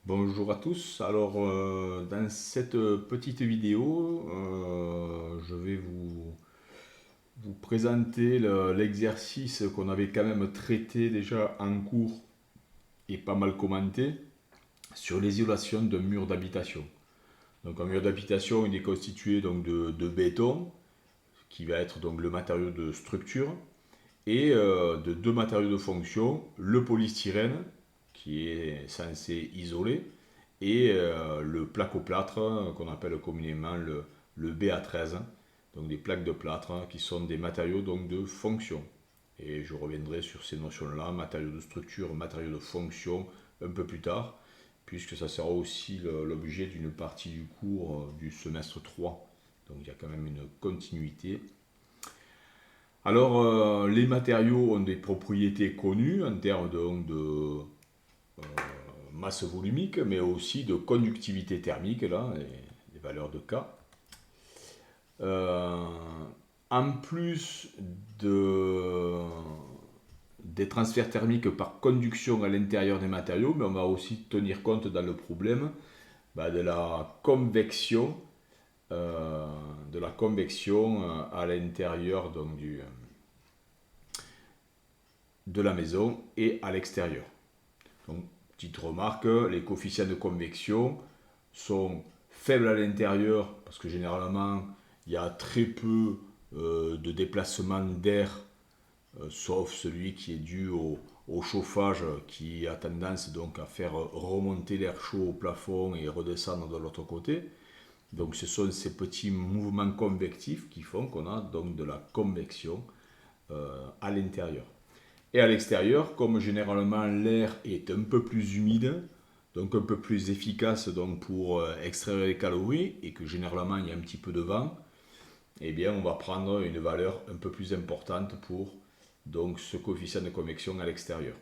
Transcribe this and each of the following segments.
Bonjour à tous. Alors, dans cette petite vidéo, je vais vous présenter l'exercice qu'on avait quand même traité déjà en cours et pas mal commenté sur l'isolation d'un mur d'habitation. Donc, un mur d'habitation, il est constitué donc de béton, qui va être donc le matériau de structure, et de deux matériaux de fonction, le polystyrène, qui est censé isoler, et le placo-plâtre, qu'on appelle communément le BA13, donc des plaques de plâtre qui sont des matériaux donc, de fonction. Et je reviendrai sur ces notions-là, matériaux de structure, matériaux de fonction, un peu plus tard, puisque ça sera aussi l'objet d'une partie du cours du semestre 3. Donc il y a quand même une continuité. Alors, les matériaux ont des propriétés connues en termes de masse volumique, mais aussi de conductivité thermique, là, les valeurs de K. Euh, En plus de, des transferts thermiques par conduction à l'intérieur des matériaux, mais on va aussi tenir compte dans le problème de la convection, euh, à l'intérieur donc, de la maison et à l'extérieur. Donc, petite remarque, les coefficients de convection sont faibles à l'intérieur parce que généralement il y a très peu de déplacement d'air, sauf celui qui est dû au chauffage qui a tendance donc à faire remonter l'air chaud au plafond et redescendre de l'autre côté. Donc ce sont ces petits mouvements convectifs qui font qu'on a donc de la convection à l'intérieur. Et à l'extérieur, comme généralement l'air est un peu plus humide, donc un peu plus efficace donc pour extraire les calories, et que généralement il y a un petit peu de vent, eh bien on va prendre une valeur un peu plus importante pour donc ce coefficient de convection à l'extérieur.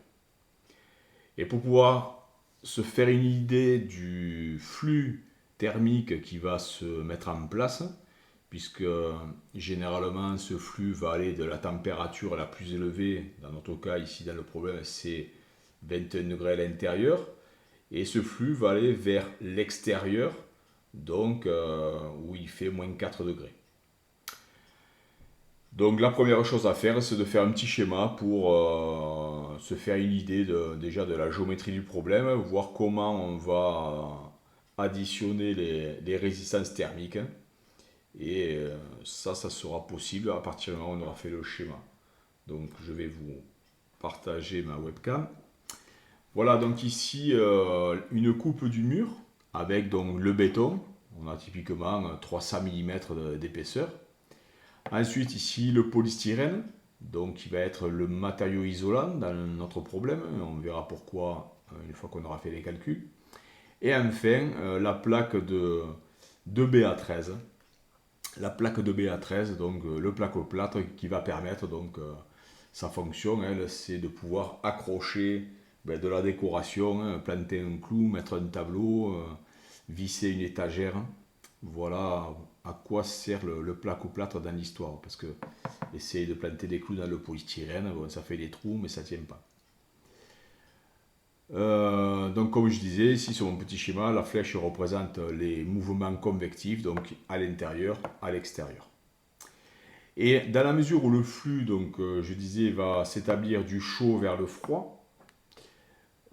Et pour pouvoir se faire une idée du flux thermique qui va se mettre en place, puisque généralement ce flux va aller de la température la plus élevée, dans notre cas ici dans le problème c'est 21 degrés à l'intérieur, et ce flux va aller vers l'extérieur, donc où il fait moins 4 degrés. Donc la première chose à faire, c'est de faire un petit schéma pour se faire une idée déjà de la géométrie du problème, voir comment on va additionner les résistances thermiques. Et ça sera possible à partir du moment où on aura fait le schéma. Donc je vais vous partager ma webcam. Voilà donc ici une coupe du mur avec donc le béton. On a typiquement 300 mm d'épaisseur. Ensuite ici le polystyrène, donc qui va être le matériau isolant dans notre problème. On verra pourquoi une fois qu'on aura fait les calculs. Et enfin la plaque de BA13. La plaque de BA13, donc le placo-plâtre qui va permettre donc sa fonction, elle, c'est de pouvoir accrocher de la décoration, planter un clou, mettre un tableau, visser une étagère. Voilà à quoi sert le placo-plâtre dans l'histoire. Parce que essayer de planter des clous dans le polystyrène, bon, ça fait des trous, mais ça ne tient pas. Donc comme je disais, ici sur mon petit schéma, la flèche représente les mouvements convectifs, donc à l'intérieur, à l'extérieur. Et dans la mesure où le flux, donc je disais, va s'établir du chaud vers le froid,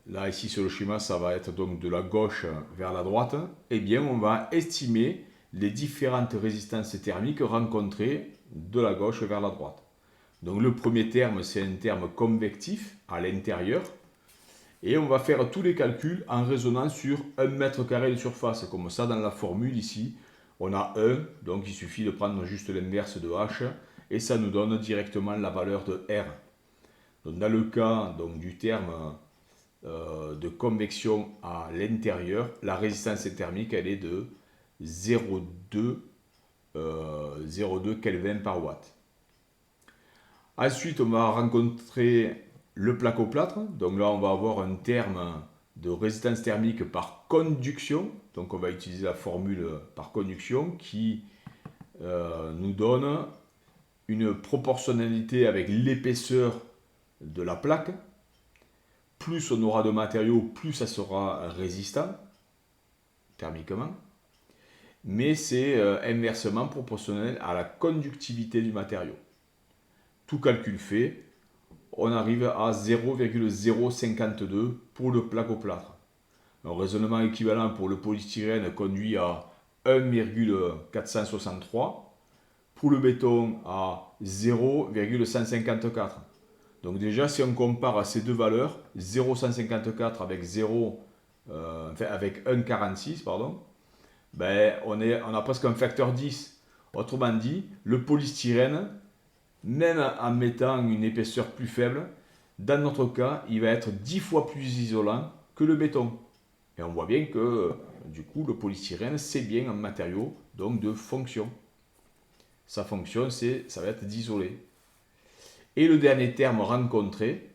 là ici sur le schéma ça va être donc de la gauche vers la droite, eh bien on va estimer les différentes résistances thermiques rencontrées de la gauche vers la droite. Donc le premier terme c'est un terme convectif à l'intérieur, et on va faire tous les calculs en raisonnant sur 1 mètre carré de surface, comme ça dans la formule ici, on a 1, donc il suffit de prendre juste l'inverse de H, et ça nous donne directement la valeur de R. Donc dans le cas donc, du terme de convection à l'intérieur, la résistance thermique elle est de 0,2 Kelvin par watt. Ensuite, on va rencontrer le placo-plâtre. Donc là, on va avoir un terme de résistance thermique par conduction. Donc on va utiliser la formule par conduction qui nous donne une proportionnalité avec l'épaisseur de la plaque plus on aura de matériaux, plus ça sera résistant thermiquement. Mais c'est inversement proportionnel à la conductivité du matériau. Tout calcul fait, on arrive à 0,052 pour le placoplâtre. Un raisonnement équivalent pour le polystyrène conduit à 1,463, pour le béton à 0,154. Donc déjà, si on compare à ces deux valeurs, 0,154 avec 1,46, pardon, ben on a presque un facteur 10. Autrement dit, le polystyrène, même en mettant une épaisseur plus faible, dans notre cas, il va être 10 fois plus isolant que le béton. Et on voit bien que, du coup, le polystyrène, c'est bien un matériau donc de fonction. Sa fonction, ça va être d'isoler. Et le dernier terme rencontré,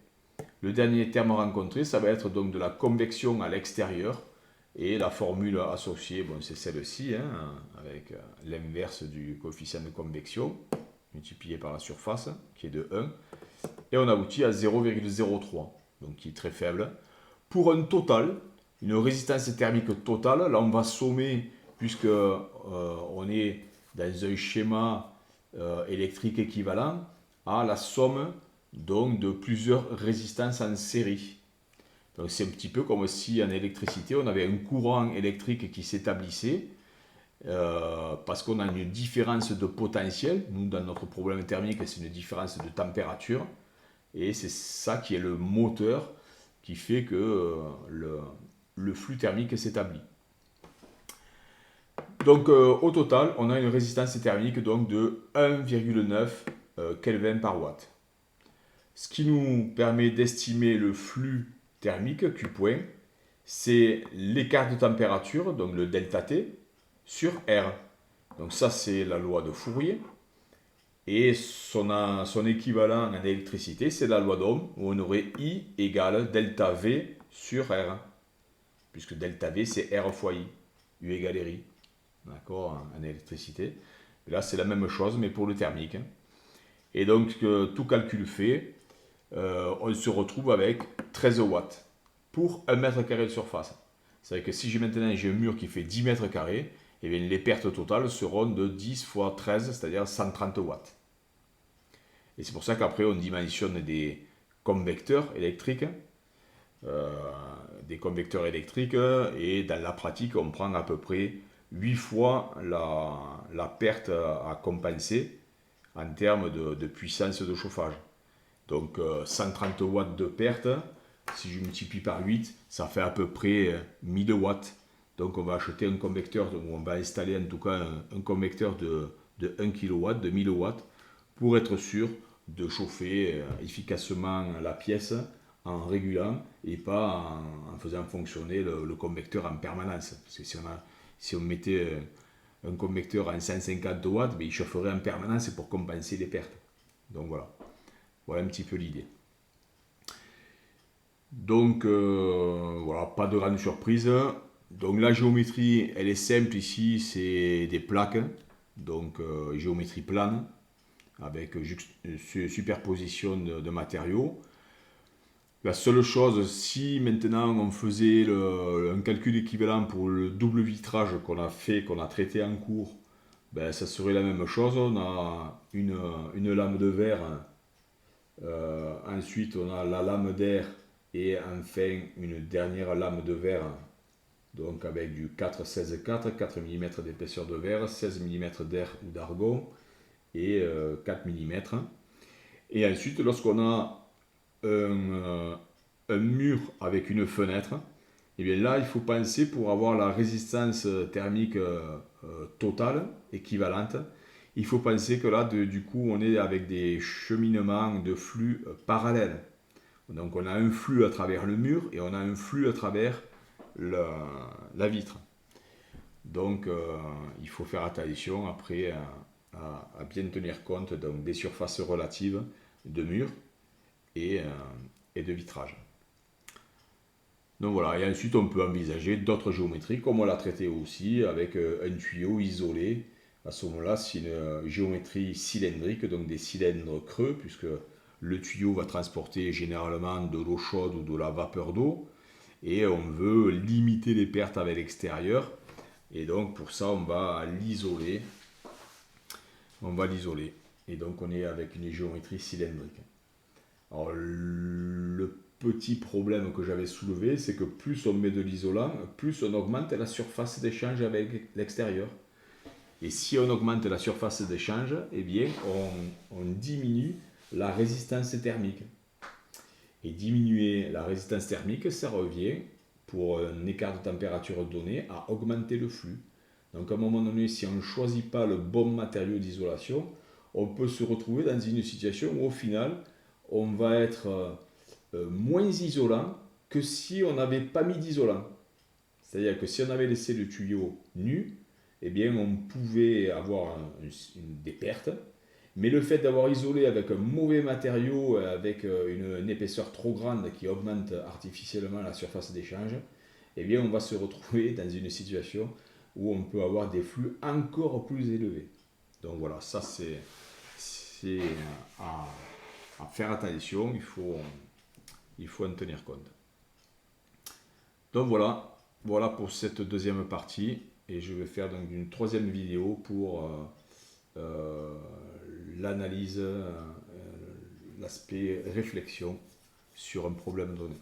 ça va être donc de la convection à l'extérieur. Et la formule associée, bon, c'est celle-ci, hein, avec l'inverse du coefficient de convection, multiplié par la surface, qui est de 1. Et on aboutit à 0,03, donc qui est très faible. Pour un total, une résistance thermique totale, là on va sommer, puisque on est dans un schéma électrique équivalent, à la somme donc, de plusieurs résistances en série. Donc c'est un petit peu comme si en électricité on avait un courant électrique qui s'établissait parce qu'on a une différence de potentiel. Nous, dans notre problème thermique, c'est une différence de température. Et c'est ça qui est le moteur qui fait que le flux thermique s'établit. Donc au total, on a une résistance thermique donc, de 1,9 Kelvin par watt. Ce qui nous permet d'estimer le flux thermique, Q point, c'est l'écart de température, donc le delta T, sur R. Donc ça, c'est la loi de Fourier. Et son équivalent en électricité, c'est la loi d'Ohm, où on aurait I égale delta V sur R. Puisque delta V, c'est R fois I, U égale RI. D'accord, en électricité. Et là, c'est la même chose, mais pour le thermique. Et donc, tout calcul fait, on se retrouve avec 13 watts pour 1 mètre carré de surface. C'est-à-dire que si maintenant j'ai un mur qui fait 10 mètres carrés, eh bien, les pertes totales seront de 10 fois 13, c'est-à-dire 130 watts. Et c'est pour ça qu'après on dimensionne des convecteurs électriques, et dans la pratique on prend à peu près 8 fois la perte à compenser en termes de puissance de chauffage. Donc 130 watts de perte, si je multiplie par 8, ça fait à peu près 1000 watts. Donc on va acheter un convecteur, donc on va installer en tout cas un convecteur de 1 kW, de 1000 watts, pour être sûr de chauffer efficacement la pièce en régulant et pas en faisant fonctionner le convecteur en permanence. Parce que si on mettait un convecteur en 150 watts, il chaufferait en permanence pour compenser les pertes. Donc voilà un petit peu l'idée. Donc voilà, pas de grande surprise. Donc la géométrie, elle est simple ici, c'est des plaques, donc géométrie plane, avec superposition de matériaux. La seule chose, si maintenant on faisait un calcul équivalent pour le double vitrage qu'on a traité en cours, ben, ça serait la même chose. On a une lame de verre, ensuite on a la lame d'air et enfin une dernière lame de verre, donc avec du 4-16-4, 4 mm d'épaisseur de verre, 16 mm d'air ou d'argon et 4 mm. Et ensuite, lorsqu'on a un mur avec une fenêtre, et bien là, il faut penser pour avoir la résistance thermique totale, équivalente, il faut penser que là, du coup, on est avec des cheminements de flux parallèles. Donc on a un flux à travers le mur et on a un flux à travers la vitre. Donc il faut faire attention après à bien tenir compte donc, des surfaces relatives de mur et de vitrage. Donc voilà, et ensuite on peut envisager d'autres géométries comme on l'a traité aussi avec un tuyau isolé. À ce moment-là, c'est une géométrie cylindrique, donc des cylindres creux, puisque le tuyau va transporter généralement de l'eau chaude ou de la vapeur d'eau, et on veut limiter les pertes avec l'extérieur. Et donc pour ça, on va l'isoler. Et donc on est avec une géométrie cylindrique. Alors le petit problème que j'avais soulevé, c'est que plus on met de l'isolant, plus on augmente la surface d'échange avec l'extérieur. Et si on augmente la surface d'échange, eh bien on diminue la résistance thermique. Et diminuer la résistance thermique, ça revient, pour un écart de température donné, à augmenter le flux. Donc à un moment donné, si on ne choisit pas le bon matériau d'isolation, on peut se retrouver dans une situation où au final, on va être moins isolant que si on n'avait pas mis d'isolant. C'est-à-dire que si on avait laissé le tuyau nu, eh bien on pouvait avoir des pertes. Mais le fait d'avoir isolé avec un mauvais matériau, avec une épaisseur trop grande qui augmente artificiellement la surface d'échange, eh bien on va se retrouver dans une situation où on peut avoir des flux encore plus élevés. Donc voilà, ça c'est à faire attention, il faut en tenir compte. Donc voilà pour cette deuxième partie, et je vais faire donc une troisième vidéo pour l'analyse, l'aspect réflexion sur un problème donné.